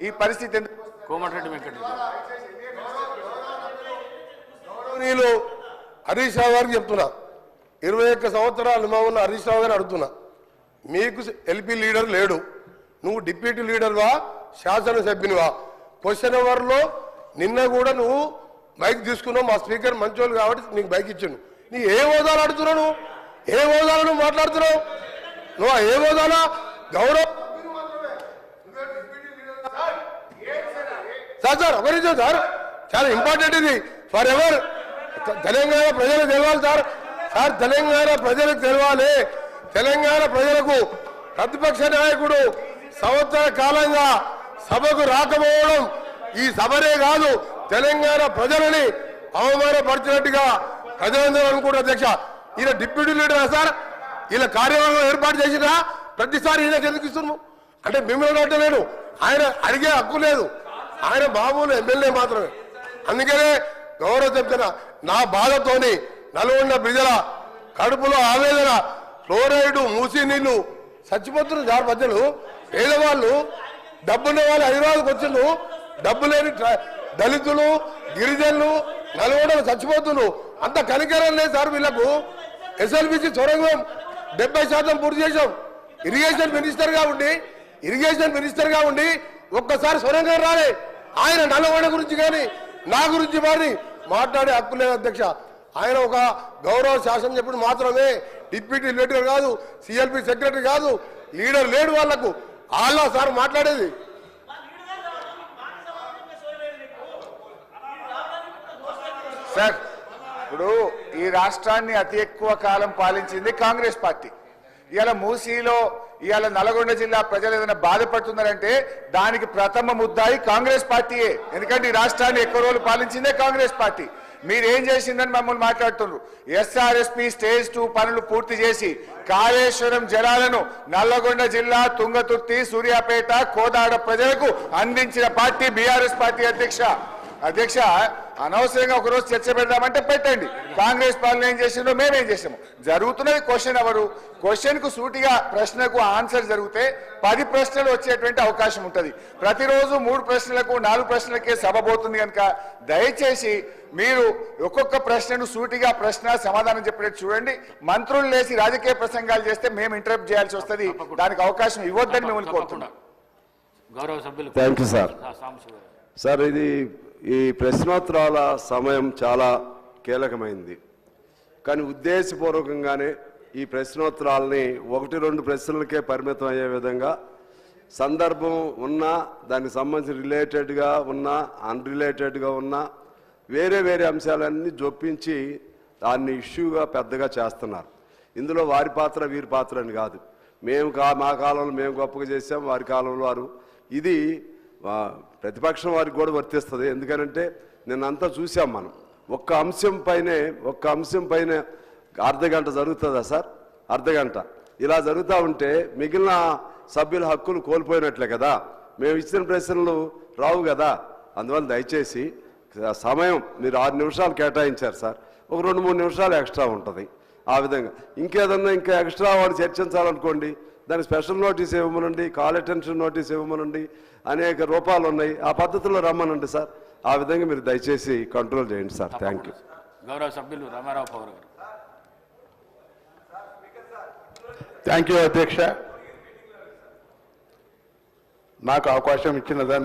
ఈ పరిస్థితి కోమటిరెడ్డి వెంకటరెడ్డి నేను హరీష్ రావు గారికి చెప్తున్నా, 21 సంవత్సరాలు అనుభవం ఉన్న హరీష్ రావు గారిని అడుగుతున్నా, మీకు ఎల్పీ లీడర్ లేడు, నువ్వు డిప్యూటీ లీడర్వా శాసనసభ్యునివా? క్వశ్చన్ అవర్లో నిన్న కూడా నువ్వు మైక్ తీసుకున్నావు, మా స్పీకర్ మంచోళ్ళు కాబట్టి నీకు మైక్ ఇచ్చాను. నీ ఏ హోదాలు అడుగుతున్నావు? నువ్వు ఏ హోదాలు నువ్వు మాట్లాడుతున్నావు? నువ్వు ఏ హోదాలా? గౌరవ్ సార్ ఒక నిమిషం సార్, చాలా ఇంపార్టెంట్ ఇది ఫర్ ఎవర్. తెలంగాణ ప్రజలకు తెలవాలి సార్. సార్ తెలంగాణ ప్రజలకు తెలవాలి. తెలంగాణ ప్రజలకు ప్రతిపక్ష నాయకుడు సంవత్సర కాలంగా సభకు రాకపోవడం ఈ సభనే కాదు తెలంగాణ ప్రజలని అవమానపరిచినట్టుగా ప్రజలందరూ అనుకుంటారు. అధ్యక్ష, ఈయన డిప్యూటీ లీడర్ సార్, ఈయన కార్యవర్గం ఏర్పాటు చేసినా ప్రతిసారి ఈయనకి ఎందుకు ఇస్తున్నాము అంటే మిమ్మల్ని అంటలేను, ఆయన అడిగే హక్కు లేదు, ఆయన మామూలు ఎమ్మెల్యే మాత్రమే. అందుకనే గౌరవ చెప్తున్నా, నా బాధతోని నల్గొండ ప్రజల కడుపులో ఆవేదన, ఫ్లోరైడ్ మూసి నీళ్లు చచ్చిపోతున్నారు సార్. ప్రజలు పేదవాళ్ళు, డబ్బున్న వాళ్ళు హైదరాబాద్కి వచ్చిండు, డబ్బు లేని దళితులు గిరిజనులు నల్గొండలు చచ్చిపోతున్నారు. అంత కనికరం లేదు సార్ వీళ్ళకు. ఎస్ఎల్బిసి సొరంగం 70% పూర్తి చేశాం. ఇరిగేషన్ మినిస్టర్గా ఉండి ఒక్కసారి సొరంగం రాలే. ఆయన నల్గొండ గురించి కానీ నా గురించి మరి మాట్లాడే హక్కు లేదు అధ్యక్ష. ఆయన ఒక గౌరవ శాసనం చెప్పుడు మాత్రమే, డిప్యూటీ లీడర్ కాదు, సిఎల్పి సెక్రటరీ కాదు, లీడర్ లేడు వాళ్లకు. వాళ్ళ సార్ మాట్లాడేది. సార్, ఇప్పుడు ఈ రాష్ట్రాన్ని అతి ఎక్కువ కాలం పాలించింది కాంగ్రెస్ పార్టీ. ఇవాళ మూసీలో ఇవాళ నల్గొండ జిల్లా ప్రజలు ఏదైనా బాధపడుతున్నారంటే దానికి ప్రథమ ముద్దాయి కాంగ్రెస్ పార్టీయే. ఎందుకంటే ఈ రాష్ట్రాన్ని ఎక్కువ రోజులు పాలించిందే కాంగ్రెస్ పార్టీ. మీరేం చేసిందని మమ్మల్ని మాట్లాడుతున్నారు. ఎస్ఆర్ఎస్పి స్టేజ్ 2 పనులు పూర్తి చేసి కాళేశ్వరం జలాలను నల్లగొండ జిల్లా తుంగతుర్తి, సూర్యాపేట, కోదాడ ప్రజలకు అందించిన పార్టీ బీఆర్ఎస్ పార్టీ. అధ్యక్ష, అనవసరంగా ఒకరోజు చర్చ పెడదామంటే పెట్టండి. కాంగ్రెస్ పాలన ఏం చేసిందో మేమేం చేసాము. జరుగుతున్నది క్వశ్చన్ అవరు. క్వశ్చన్ కు సూటిగా ప్రశ్నకు ఆన్సర్ జరిగితే 10 ప్రశ్నలు వచ్చేటువంటి అవకాశం ఉంటుంది. ప్రతిరోజు 3 ప్రశ్నలకు 4 ప్రశ్నలకే సభ పోతుంది కనుక దయచేసి మీరు ఒక్కొక్క ప్రశ్నను సూటిగా ప్రశ్న సమాధానం చెప్పేట్టు చూడండి. మంత్రులు లేసి రాజకీయ ప్రసంగాలు చేస్తే మేము ఇంటరప్ట్ చేయాల్సి వస్తుంది. దానికి అవకాశం ఇవ్వద్దని మిమ్మల్ని కోరుతున్నాం. గౌరవ సభ్యులు. Thank you sir. సార్, ఈ ప్రశ్నోత్తరాల సమయం చాలా కీలకమైంది, కానీ ఉద్దేశపూర్వకంగానే ఈ ప్రశ్నోత్తరాలని 1-2 ప్రశ్నలకే పరిమితం అయ్యే విధంగా సందర్భం ఉన్నా, దానికి సంబంధించి రిలేటెడ్గా ఉన్నా, అన్రిలేటెడ్గా ఉన్నా, వేరే అంశాలన్నీ జొప్పించి దాన్ని ఇష్యూగా పెద్దగా చేస్తున్నారు. ఇందులో వారి పాత్ర వీరి పాత్ర అని కాదు. మా కాలంలో మేము గొప్పగా చేసాం, వారి కాలంలో వారు. ఇది ప్రతిపక్షం వారికి కూడా వర్తిస్తుంది. ఎందుకనంటే నిన్నంతా చూసాం మనం. ఒక్క అంశం పైన అర్ధగంట జరుగుతుందా సార్? అర్ధగంట ఇలా జరుగుతూ ఉంటే మిగిలిన సభ్యుల హక్కులు కోల్పోయినట్లే కదా. మేము ఇచ్చిన ప్రశ్నలు రావు కదా. అందువల్ల దయచేసి సమయం మీరు 6 నిమిషాలు కేటాయించారు సార్, ఒక 2-3 నిమిషాలు ఎక్స్ట్రా ఉంటుంది. ఆ విధంగా ఇంకా ఎక్స్ట్రా వాడు చర్చించాలనుకోండి, దానికి స్పెషల్ నోటీస్ ఇవ్వమనండి, కాల్ అటెన్షన్ నోటీస్ ఇవ్వమనండి, అనేక రూపాలు ఉన్నాయి. ఆ పద్ధతిలో రమ్మనండి సార్. ఆ విధంగా మీరు దయచేసి కంట్రోల్ చేయండి సార్. Thank you. గౌరవ సభ్యులు రామారావు పవర్ గారు. థ్యాంక్ యూ అధ్యక్ష, నాకు అవకాశం ఇచ్చిన దాన్ని